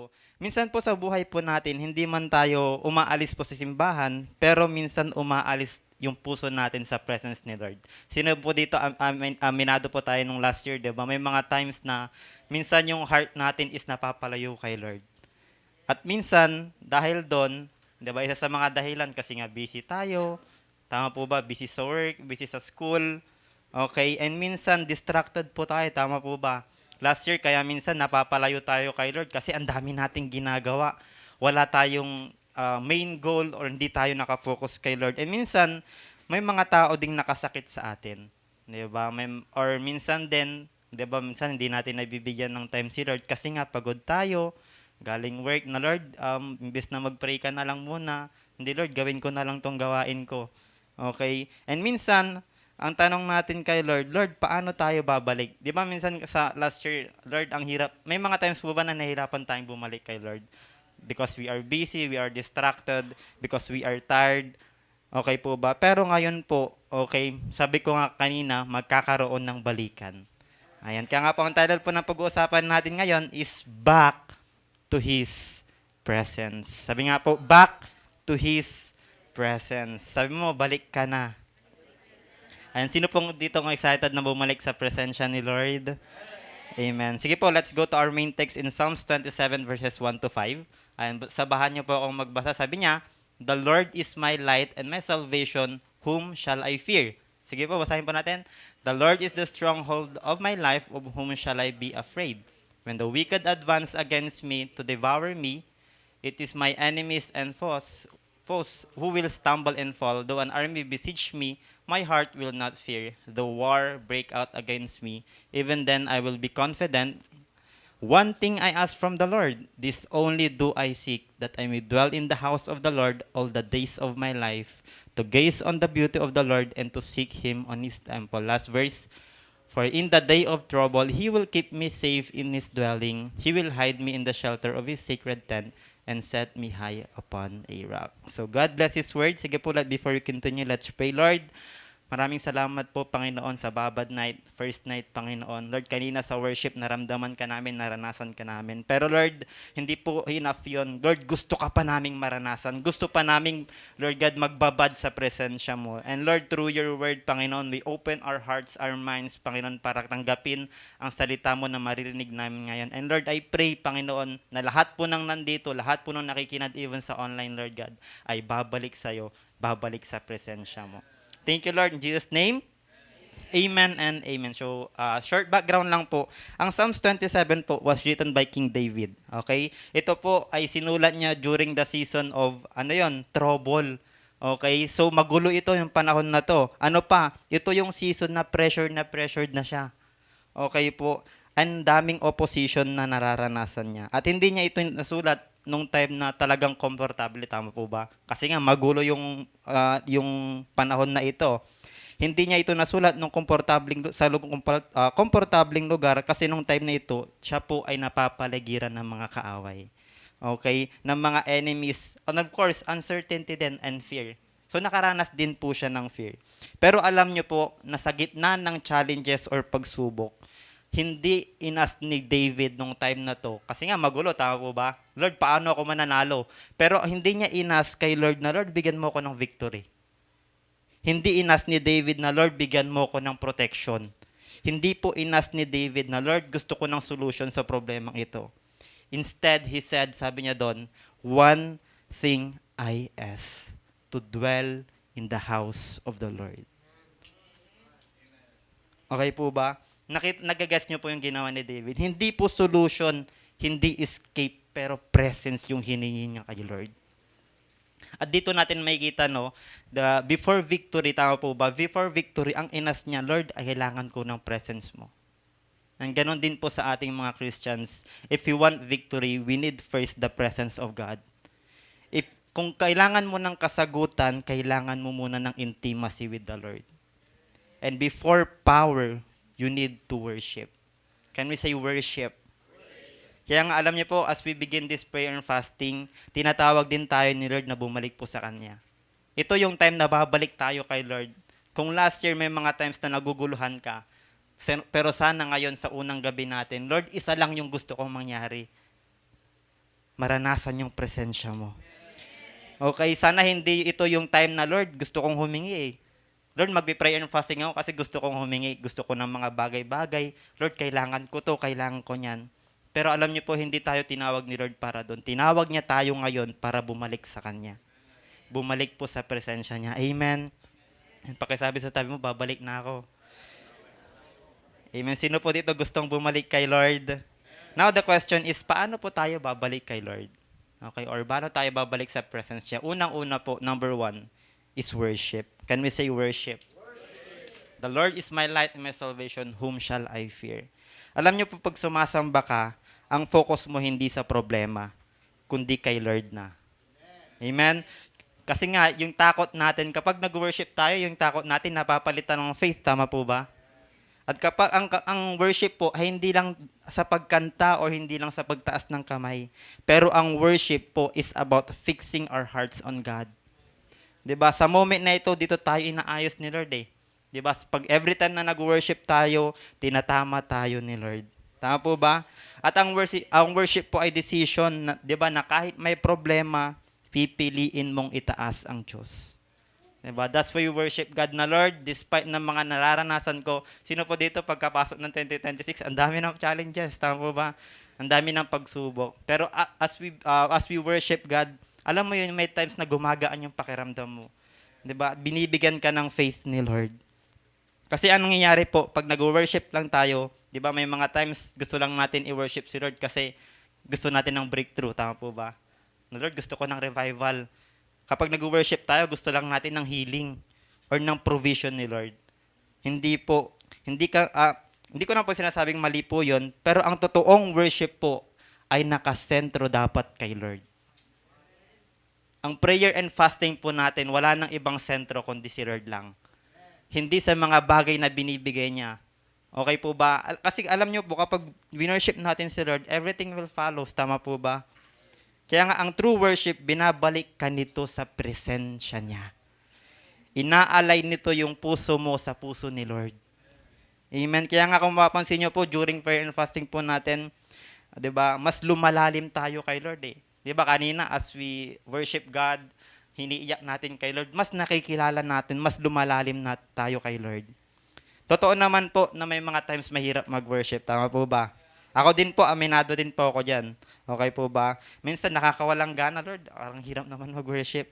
po, minsan po sa buhay po natin, hindi man tayo umaalis po sa simbahan, pero minsan umaalis yung puso natin sa presence ni Lord. Sino po dito, aminado po tayo nung last year, di ba? May mga times na minsan yung heart natin is napapalayo kay Lord. At minsan, dahil doon, di ba, isa sa mga dahilan kasi nga busy tayo, tama po ba? Busy sa work, busy sa school, okay? And minsan, distracted po tayo, tama po ba? Last year, kaya minsan napapalayo tayo kay Lord kasi ang dami nating ginagawa. Wala tayong main goal or hindi tayo nakafocus kay Lord. And minsan, may mga tao ding nakasakit sa atin. Di ba? Or minsan din, di ba, minsan hindi natin nabibigyan ng time si Lord kasi nga pagod tayo, galing work na Lord, imbes na mag-pray ka na lang muna, hindi Lord, gawin ko na lang tong gawain ko. Okay? And minsan, ang tanong natin kay Lord, Lord, paano tayo babalik? Di ba minsan sa last year, Lord, ang hirap. May mga times po ba na nahihirapan tayong bumalik kay Lord? Because we are busy, we are distracted, because we are tired. Okay po ba? Pero ngayon po, okay, sabi ko nga kanina, magkakaroon ng balikan. Ayan, kaya nga po ang title po ng pag-uusapan natin ngayon is Back to His presence. Sabi nga po, back to His presence. Sabi mo, balik ka na. Ayan, sino pong dito ng excited na bumalik sa presensya ni Lord? Amen. Sige po, let's go to our main text in Psalms 27 verses 1 to 5. Ayan, sabahan niyo po akong magbasa. Sabi niya, The Lord is my light and my salvation, whom shall I fear? Sige po, basahin po natin. The Lord is the stronghold of my life, of whom shall I be afraid? When the wicked advance against me to devour me, it is my enemies and foes who will stumble and fall. Though an army besiege me, my heart will not fear. Though war break out against me, even then I will be confident. One thing I ask from the Lord, this only do I seek, that I may dwell in the house of the Lord all the days of my life, to gaze on the beauty of the Lord and to seek Him on His temple. Last verse, for in the day of trouble, He will keep me safe in His dwelling. He will hide me in the shelter of His sacred tent and set me high upon a rock. So God bless His word. Sige po, before we continue, let's pray. Lord, maraming salamat po, Panginoon, sa Babad Night, first night, Panginoon. Lord, kanina sa worship, naramdaman ka namin, naranasan ka namin. Pero Lord, hindi po enough yun. Lord, gusto ka pa naming maranasan. Gusto pa naming, Lord God, magbabad sa presensya mo. And Lord, through your word, Panginoon, we open our hearts, our minds, Panginoon, para tanggapin ang salita mo na maririnig namin ngayon. And Lord, I pray, Panginoon, na lahat po ng nandito, lahat po ng nakikinad, even sa online, Lord God, ay babalik sa'yo, babalik sa presensya mo. Thank you, Lord. In Jesus' name, amen and amen. So, short background lang po. Ang Psalms 27 po was written by King David. Okay? Ito po ay sinulat niya during the season of, trouble. Okay? So, magulo ito yung panahon na to. Ano pa? Ito yung season na pressured na siya. Okay po. Ang daming opposition na nararanasan niya. At hindi niya ito nasulat nung time na talagang komportable, tama po ba? Kasi nga magulo yung panahon na ito. Hindi niya ito nasulat nung komportabling lugar kasi nung time na ito, siya po ay napapaligiran ng mga kaaway. Okay? Ng mga enemies. And of course, uncertainty din and fear. So nakaranas din po siya ng fear. Pero alam niyo po na sa gitna ng challenges or pagsubok, hindi inas ni David nung time na to. Kasi nga magulo, tama po ba? Lord, paano ako mananalo? Pero hindi niya inas kay Lord na, Lord, bigyan mo ako ng victory. Hindi inas ni David na, Lord, bigyan mo ako ng protection. Hindi po inas ni David na, Lord, gusto ko ng solution sa problemang ito. Instead, he said, sabi niya doon, one thing I ask, to dwell in the house of the Lord. Okay po ba? Nagagas niyo po yung ginawa ni David. Hindi po solution, hindi escape, pero presence yung hiningi niya kay Lord. At dito natin makikita, no, before victory, tama po ba? Before victory, ang inas niya, Lord, ay kailangan ko ng presence mo. And ganon din po sa ating mga Christians. If we want victory, we need first the presence of God. Kung kailangan mo ng kasagutan, kailangan mo muna ng intimacy with the Lord. And before power, you need to worship. Can we say worship? Kaya nga alam niyo po, as we begin this prayer and fasting, tinatawag din tayo ni Lord na bumalik po sa Kanya. Ito yung time na babalik tayo kay Lord. Kung last year may mga times na naguguluhan ka, pero sana ngayon sa unang gabi natin, Lord, isa lang yung gusto kong mangyari. maranasan yung presensya mo. Okay, sana hindi ito yung time na, Lord, gusto kong humingi eh. Lord, magbe-prayer and fasting ako kasi gusto kong humingi, gusto ko ng mga bagay-bagay. Lord, kailangan ko to, kailangan ko niyan. Pero alam niyo po, hindi tayo tinawag ni Lord para doon. Tinawag niya tayo ngayon para bumalik sa Kanya. Bumalik po sa presensya niya. Amen. Pakisabi sa tabi mo, babalik na ako. Amen. Sino po dito gustong bumalik kay Lord? Now the question is, paano po tayo babalik kay Lord? Okay, or paano tayo babalik sa presence niya? Unang-una po, number one, is worship. Can we say worship? The Lord is my light and my salvation, whom shall I fear? Alam niyo po, pag sumasamba ka, ang focus mo hindi sa problema, kundi kay Lord na. Amen? Kasi nga, yung takot natin, kapag nag-worship tayo, yung takot natin napapalitan ng faith, tama po ba? At kapag ang worship po ay hindi lang sa pagkanta or hindi lang sa pagtaas ng kamay, pero ang worship po is about fixing our hearts on God. 'Di ba? Sa moment na ito, dito tayo inaayos ni Lord eh. 'Di ba? Pag every time na nag-worship tayo, tinatama tayo ni Lord. Tama po ba? At ang worship po ay decision, na, 'di ba, na kahit may problema, pipiliin mong itaas ang Diyos. Diba? That's why we worship God na, Lord, despite ng mga nararanasan ko. Sino po dito pagkapasok ng 2026, ang dami ng challenges, tama po ba? Ang dami ng pagsubok. Pero as we worship God, alam mo yun, may times na gumagaan yung pakiramdam mo. 'Di ba? Binibigyan ka ng faith ni Lord. Kasi anong nangyayari po, pag nag-worship lang tayo, 'di ba, may mga times gusto lang natin i-worship si Lord kasi gusto natin ng breakthrough, tama po ba? Lord, gusto ko ng revival. Kapag nag-worship tayo, gusto lang natin ng healing or ng provision ni Lord. Hindi po, hindi ko na po sinasabing mali po yun, pero ang totoong worship po ay nakasentro dapat kay Lord. Ang prayer and fasting po natin, wala nang ibang sentro kundi si Lord lang. Hindi sa mga bagay na binibigay niya. Okay po ba? Kasi alam niyo po, kapag worship natin si Lord, everything will follow. Tama po ba? Kaya nga ang true worship, binabalik ka nito sa presensya niya. Inaalay nito yung puso mo sa puso ni Lord. Amen. Kaya nga kung mapapansin nyo po, during prayer and fasting po natin, 'di ba, mas lumalalim tayo kay Lord eh. 'Di ba kanina as we worship God, hiniiyak natin kay Lord, mas nakikilala natin, mas lumalalim na tayo kay Lord. Totoo naman po na may mga times mahirap mag-worship, tama po ba? Ako din po, aminado din po ako dyan. Okay po ba? Minsan nakakawalang gana, Lord. Parang hirap naman mag-worship.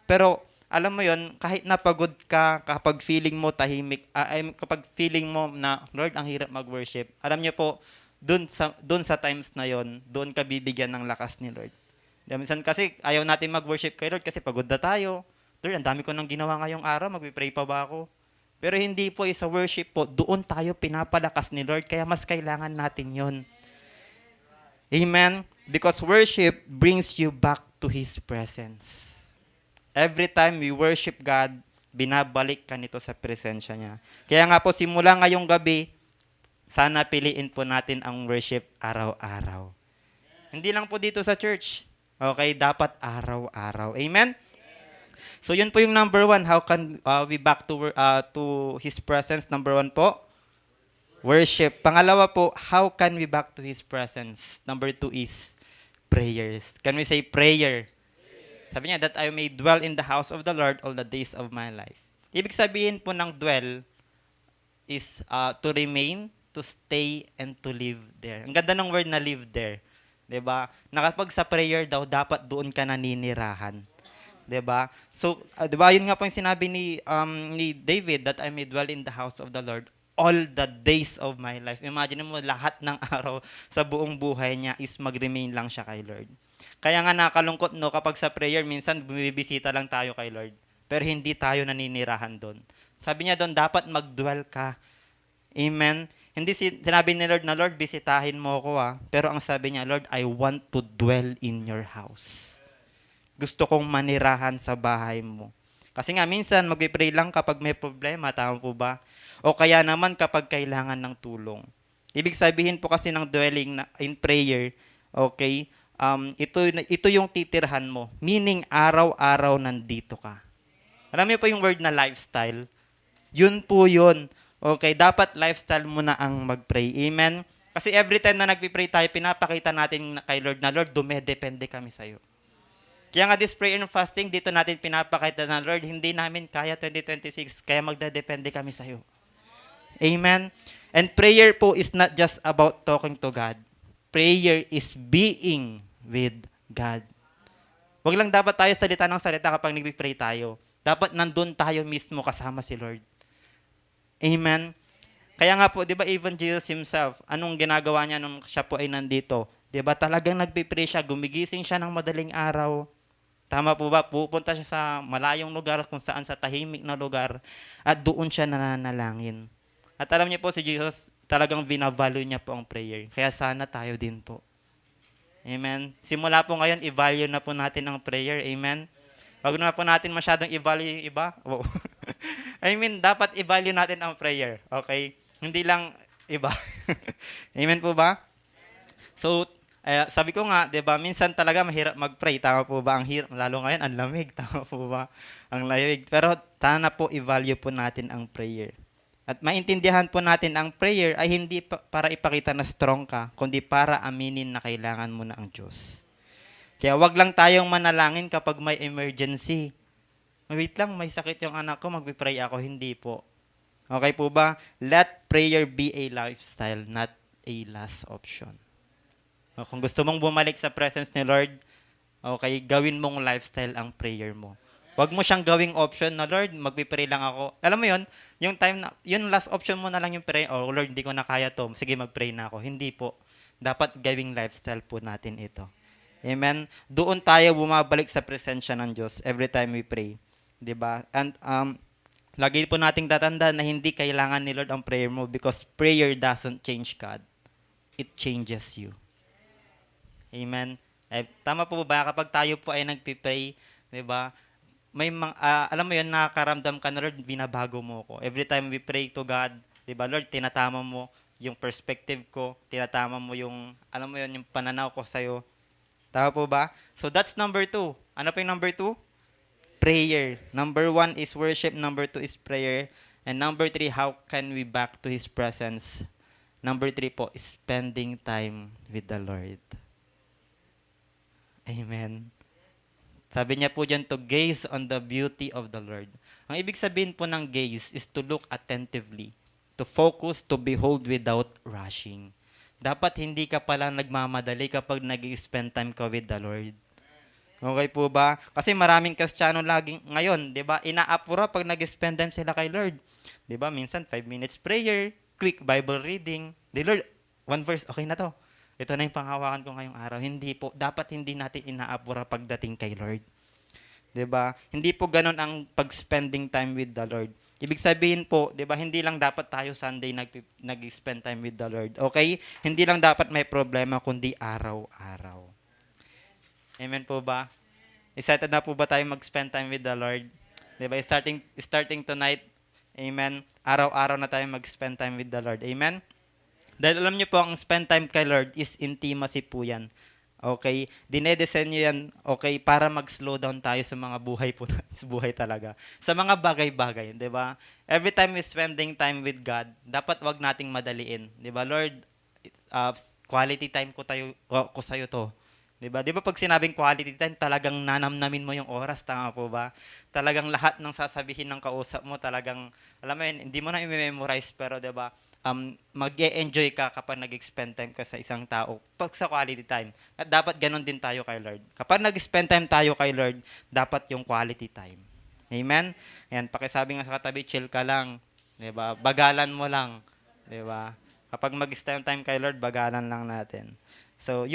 Pero, alam mo yon, kahit napagod ka, kapag feeling mo tahimik, kapag feeling mo na, Lord, ang hirap mag-worship, alam niyo po, dun sa times na yon, doon ka bibigyan ng lakas ni Lord. Minsan kasi, ayaw natin mag-worship kay Lord kasi pagod na tayo. Lord, ang dami ko nang ginawa ngayong araw, mag-pray pa ba ako? Pero hindi po, sa worship po, doon tayo pinapalakas ni Lord, kaya mas kailangan natin yon. Amen? Because worship brings you back to His presence. Every time we worship God, binabalik ka nito sa presensya niya. Kaya nga po, simula ngayong gabi, sana piliin po natin ang worship araw-araw. Hindi lang po dito sa church. Okay, dapat araw-araw. Amen? So yun po yung number one. How can we back to His presence? Number one po, worship. Pangalawa po, how can we back to His presence? Number two is prayers. Can we say prayer? Sabi niya, that I may dwell in the house of the Lord all the days of my life. Ibig sabihin po ng dwell is to remain, to stay, and to live there. Ang ganda ng word na live there. 'Di ba? Na kapag sa prayer daw, dapat doon ka naninirahan. 'Di ba? So, 'di ba, yun nga po yung sinabi ni David, that I may dwell in the house of the Lord all the days of my life. Imagine mo, lahat ng araw sa buong buhay niya is mag-remain lang siya kay Lord. Kaya nga nakalungkot, no, kapag sa prayer, minsan bumibisita lang tayo kay Lord, pero hindi tayo naninirahan doon. Sabi niya doon, dapat mag-dwell ka. Amen? Hindi sinabi ni Lord na, Lord, bisitahin mo ako pero ang sabi niya, Lord, I want to dwell in your house. Gusto kong manirahan sa bahay mo. Kasi nga, minsan, mag-pray lang kapag may problema, tama po ba? O kaya naman kapag kailangan ng tulong. Ibig sabihin po kasi ng dwelling in prayer, okay, ito yung titirhan mo. Meaning, araw-araw nandito ka. Alam niyo po yung word na lifestyle? Yun po yun. Okay, dapat lifestyle mo na ang mag-pray. Amen? Kasi every time na nagpipray tayo, pinapakita natin kay Lord na, Lord, dumedepende kami sa'yo. Kaya nga this prayer and fasting, dito natin pinapakita na, Lord, hindi namin kaya 2026, kaya magdadepende kami sa'yo. Amen? And prayer po is not just about talking to God. Prayer is being with God. Wag lang dapat tayo salita ng salita kapag nagpipray tayo. Dapat nandun tayo mismo kasama si Lord. Amen? Kaya nga po, di ba even Jesus himself, anong ginagawa niya nung siya po ay nandito? Di ba talagang nagpipray siya, gumigising siya ng madaling araw. Tama po ba? Pupunta siya sa malayong lugar kung saan sa tahimik na lugar at doon siya nananalangin. At alam niyo po si Jesus, talagang binavalue niya po ang prayer. Kaya sana tayo din po. Amen. Simula po ngayon, i-value na po natin ang prayer. Amen. Wag na po natin masyadong i-value yung iba. Wow. I mean, dapat i-value natin ang prayer. Okay? Hindi lang iba. Amen po ba? So, sabi ko nga, 'di ba, minsan talaga mahirap mag-pray. Tama po ba? Ang hirap, lalo ngayon ang lamig. Tama po ba? Ang lamig. Pero sana po i-value po natin ang prayer. At maintindihan po natin ang prayer ay hindi para ipakita na strong ka, kundi para aminin na kailangan mo na ang Diyos. Kaya wag lang tayong manalangin kapag may emergency. Wait lang, may sakit yung anak ko, magpipray ako. Hindi po. Okay po ba? Let prayer be a lifestyle, not a last option. O, kung gusto mong bumalik sa presence ni Lord, okay, gawin mong lifestyle ang prayer mo. Huwag mo siyang gawing option na, Lord, magpipray lang ako. Alam mo yon, yung time na, yun last option mo na lang yung pray, oh Lord, hindi ko na kaya to, sige magpray na ako. Hindi po. Dapat gawing lifestyle po natin ito. Amen? Doon tayo bumabalik sa presensya ng Diyos every time we pray. 'Di ba? And lagi po nating tatandaan na hindi kailangan ni Lord ang prayer mo because prayer doesn't change God. It changes you. Amen. Tama po ba kapag tayo po ay nagpipray, 'di ba? May alam mo 'yun, nakakaramdam ka na, Lord, binabago mo ko. Every time we pray to God, 'di ba, Lord, tinatama mo yung perspective ko, tinatama mo yung, alam mo 'yun, yung pananaw ko sa iyo. Tama po ba? So that's number 2. Ano pa yung number 2? Prayer. Number 1 is worship. Number 2 is prayer. And number 3, how can we back to His presence? Number 3 po, spending time with the Lord. Amen. Sabi niya po dyan, to gaze on the beauty of the Lord. Ang ibig sabihin po ng gaze is to look attentively, to focus, to behold without rushing. Dapat hindi ka pala nagmamadali kapag nag-spend time ka with the Lord. Okay po ba? Kasi maraming Kristiyano laging ngayon, 'di ba? Inaapura pag nag-spend time sila kay Lord. 'Di ba? Minsan 5 minutes prayer, quick Bible reading. Di Lord, one verse, okay na 'to. Ito na yung panghawakan ko ngayong araw. Hindi po, dapat hindi natin inaapura pagdating kay Lord. 'Di ba? Hindi po ganoon ang pag-spending time with the Lord. Ibig sabihin po, 'di ba, hindi lang dapat tayo Sunday nag-spend time with the Lord. Okay? Hindi lang dapat may problema kundi araw-araw. Amen po ba? Excited na po ba tayo mag-spend time with the Lord? Diba? Starting tonight, amen, araw-araw na tayo mag-spend time with the Lord. Amen? Dahil alam niyo po, ang spend time kay Lord is intimacy po yan. Okay? Dinedesign niyo yan, okay, para mag-slow down tayo sa mga buhay po sa buhay talaga. Sa mga bagay-bagay, di ba? Every time we spending time with God, dapat wag nating madaliin. Di ba, Lord, quality time ko sa'yo to. 'Di ba? 'Di ba pag sinabing quality time, talagang nanamnamin mo yung oras, tama po ba? Talagang lahat ng sasabihin ng kausap mo, talagang alam mo yun, hindi mo na i-memorize, pero 'di ba? Mag-e-enjoy ka kapag nag-spend time ka sa isang tao pag sa quality time. At dapat ganun din tayo kay Lord. Kapag nag-spend time tayo kay Lord, dapat yung quality time. Amen? Yan, pakisabi nga sa katabi, chill ka lang. 'Di ba? Bagalan mo lang. 'Di ba? Kapag mag-spend time kay Lord, bagalan lang natin. So,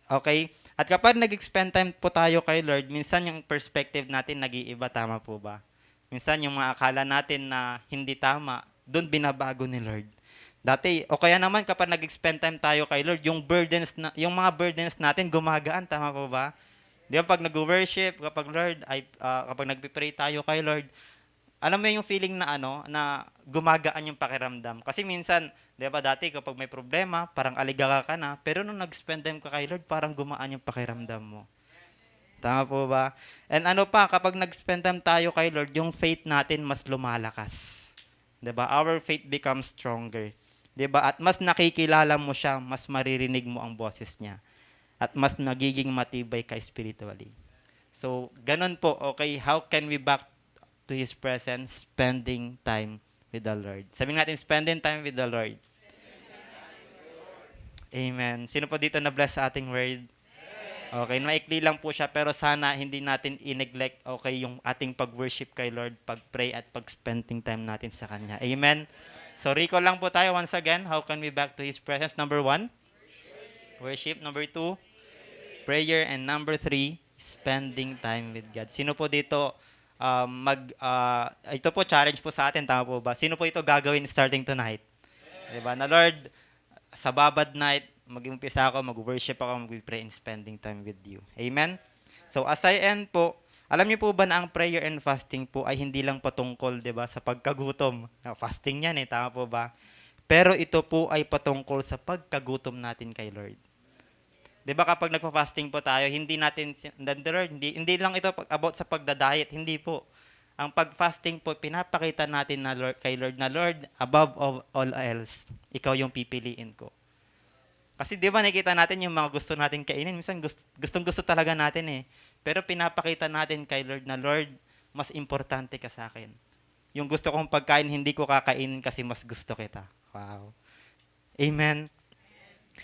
okay? At kapag nag-spend time po tayo kay Lord, minsan yung perspective natin nag-iiba, tama po ba? Minsan yung mga akala natin na hindi tama, doon binabago ni Lord. Dati, o kaya naman kapag nag-spend time tayo kay Lord, yung mga burdens natin gumagaan, tama po ba? Di ba pag nag-worship, kapag nagpipray tayo kay Lord, alam mo yung feeling na na gumagaan yung pakiramdam. Kasi minsan, 'di ba, dati kapag may problema, parang aligaga ka na, pero nung nag-spend time ka kay Lord, parang gumaan yung pakiramdam mo. Tama po ba? And kapag nag-spend time tayo kay Lord, yung faith natin mas lumalakas. 'Di ba? Our faith becomes stronger. 'Di ba? At mas nakikilala mo siya, mas maririnig mo ang boses niya. At mas nagiging matibay ka spiritually. So, ganun po, okay, how can we back to His presence? Spending time with the Lord. Sabihin natin, spending time with the Lord. Amen. Sino po dito na-bless sa ating word? Okay, maikli lang po siya, pero sana hindi natin i-neglect, okay, yung ating pag-worship kay Lord, pag-pray at pag-spending time natin sa Kanya. Amen. So, recall lang po tayo once again, how can we back to His presence? Number 1, worship. Number 2, prayer. And number 3, spending time with God. Sino po dito ito po challenge po sa atin, tama po ba? Sino po ito gagawin starting tonight? Diba? Na Lord, sa Babad night, mag-umpisa ako, mag-worship ako, mag-pray and spending time with you. Amen? So, as I end po, alam niyo po ba na ang prayer and fasting po ay hindi lang patungkol, di ba, sa pagkagutom. Fasting yan tama po ba? Pero ito po ay patungkol sa pagkagutom natin kay Lord. Di ba kapag nagpa-fasting po tayo, hindi natin, Lord, hindi lang ito about sa pagda-diet, hindi po. Ang pag-fasting po, pinapakita natin na Lord, kay Lord na, Lord, above all else, ikaw yung pipiliin ko. Kasi di ba nakita natin yung mga gusto natin kainin, minsan gustong-gusto talaga natin Pero pinapakita natin kay Lord na, Lord, mas importante ka sa akin. Yung gusto kong pagkain, hindi ko kakainin kasi mas gusto kita. Wow. Amen.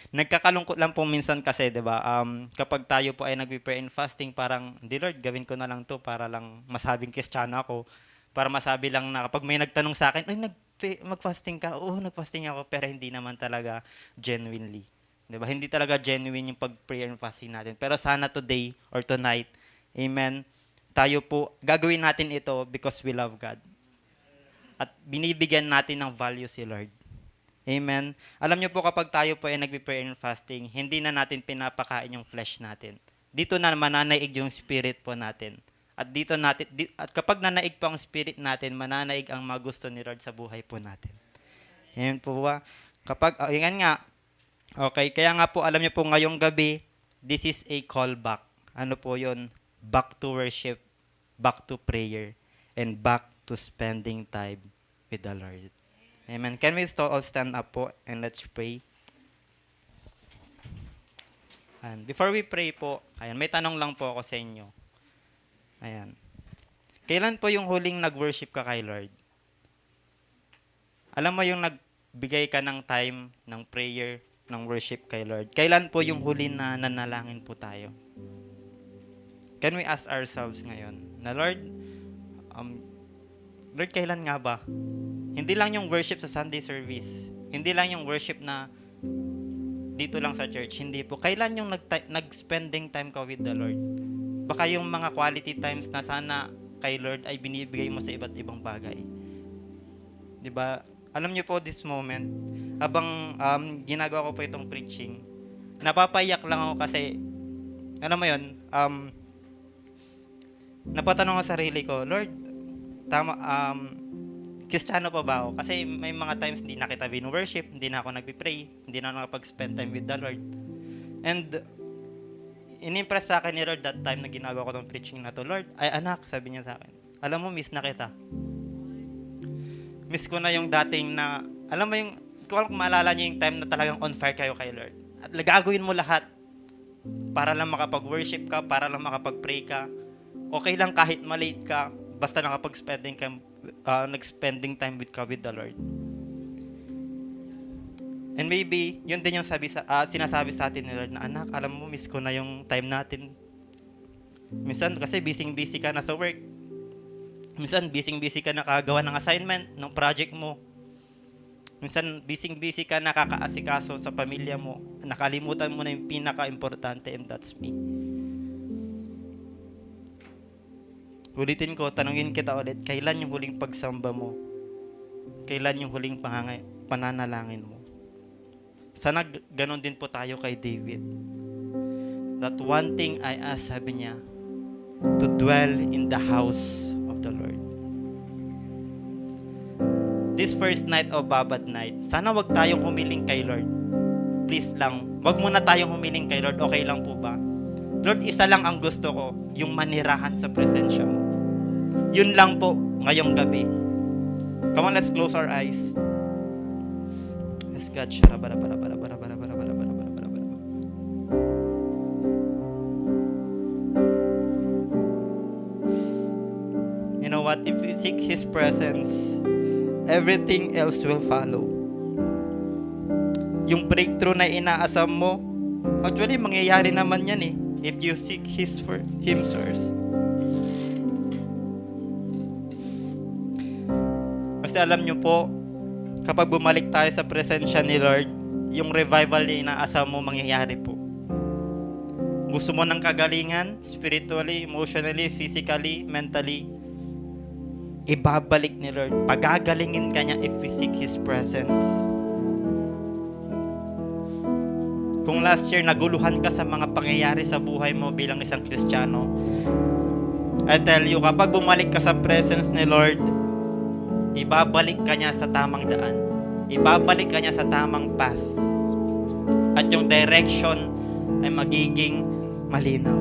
Nagkakalungkot lang po minsan kasi, di ba, kapag tayo po ay nag-pray and fasting, parang, di Lord, gawin ko na lang to para lang masabing Kristiyano ako, para masabi lang na kapag may nagtanong sa akin, ay, mag-fasting ka? Oo, nag-fasting ako, pero hindi naman talaga genuinely. Di ba? Hindi talaga genuine yung pag-prayer and fasting natin. Pero sana today or tonight, amen, tayo po, gagawin natin ito because we love God. At binibigyan natin ng value si Lord. Amen. Alam niyo po kapag tayo po ay nagpe-prayer and fasting, hindi na natin pinapakain yung flesh natin. Dito na mananaig yung spirit po natin. At kapag nanaig po ang spirit natin, mananaig ang mga gusto ni Lord sa buhay po natin. Amen po ba? Yan nga. Okay, kaya nga po alam niyo po ngayong gabi, this is a call back. Ano po 'yon? Back to worship, back to prayer, and back to spending time with the Lord. Amen. Can we all stand up po and let's pray? And before we pray po, ayan, may tanong lang po ako sa inyo. Ayan. Kailan po yung huling nag-worship ka kay Lord? Alam mo yung nagbigay ka ng time, ng prayer, ng worship kay Lord. Kailan po yung huli na nanalangin po tayo? Can we ask ourselves ngayon na Lord, Lord, kailan nga ba? Hindi lang yung worship sa Sunday service. Hindi lang yung worship na dito lang sa church. Hindi po. Kailan yung nag-spending time ka with the Lord? Baka yung mga quality times na sana kay Lord ay binibigay mo sa iba't ibang bagay. 'Di ba? Alam niyo po this moment, habang ginagawa ko po itong preaching, napapayak lang ako kasi, alam mo yun, napatanong ako sa sarili ko, Lord, tama, Kristiyano pa ba ako? Kasi may mga times hindi na kita worship, hindi na ako nagpipray, hindi na ako nakapag-spend time with the Lord. And in-impress sa akin ni Lord that time na ginagawa ko itong preaching na to, Lord, ay anak, sabi niya sa akin, alam mo, miss na kita. Miss ko na yung dating na, alam mo yung, kung maalala niyo yung time na talagang on fire kayo kay Lord. At gagawin mo lahat para lang makapag-worship ka, para lang makapag-pray ka. Okay lang kahit malate ka, basta nakapag-spending nag-spending time with the Lord. And maybe, yun din yung sinasabi sa atin ni Lord na, anak, alam mo, miss ko na yung time natin. Minsan, kasi busy ka na sa work. Minsan, busy ka na kagawa ng assignment, ng project mo. Minsan, busy ka na kakaasikaso sa pamilya mo. Nakalimutan mo na yung pinaka-importante, and that's me. Ulitin ko, tanungin kita ulit, kailan yung huling pagsamba mo? Kailan yung huling pananalangin mo? Sana ganon din po tayo kay David. That one thing I ask, sabi niya, to dwell in the house of the Lord. This first night of Babad night, sana wag tayong humiling kay Lord. Please lang, wag muna tayong humiling kay Lord, okay lang po ba? Lord, isa lang ang gusto ko, yung manirahan sa presensya mo. Yun lang po ngayong gabi. Come on, let's close our eyes. praise God. Sharabarabarabarabarabarabarabarabarabarabarabarabara. You know what? If you seek His presence, everything else will follow. Yung breakthrough na inaasam mo, actually, mangyayari naman yan eh. If you seek Him first. Kasi alam nyo po, kapag bumalik tayo sa presensya ni Lord, yung revival na inaasam mo, mangyayari po. Gusto mo ng kagalingan, spiritually, emotionally, physically, mentally, ibabalik ni Lord. Pagagalingin ka niya if we seek His presence. Kung last year naguluhan ka sa mga pangyayari sa buhay mo bilang isang Kristiyano, I tell you, kapag bumalik ka sa presence ni Lord, ibabalik ka niya sa tamang daan. Ibabalik ka niya sa tamang path. At yung direction ay magiging malinaw.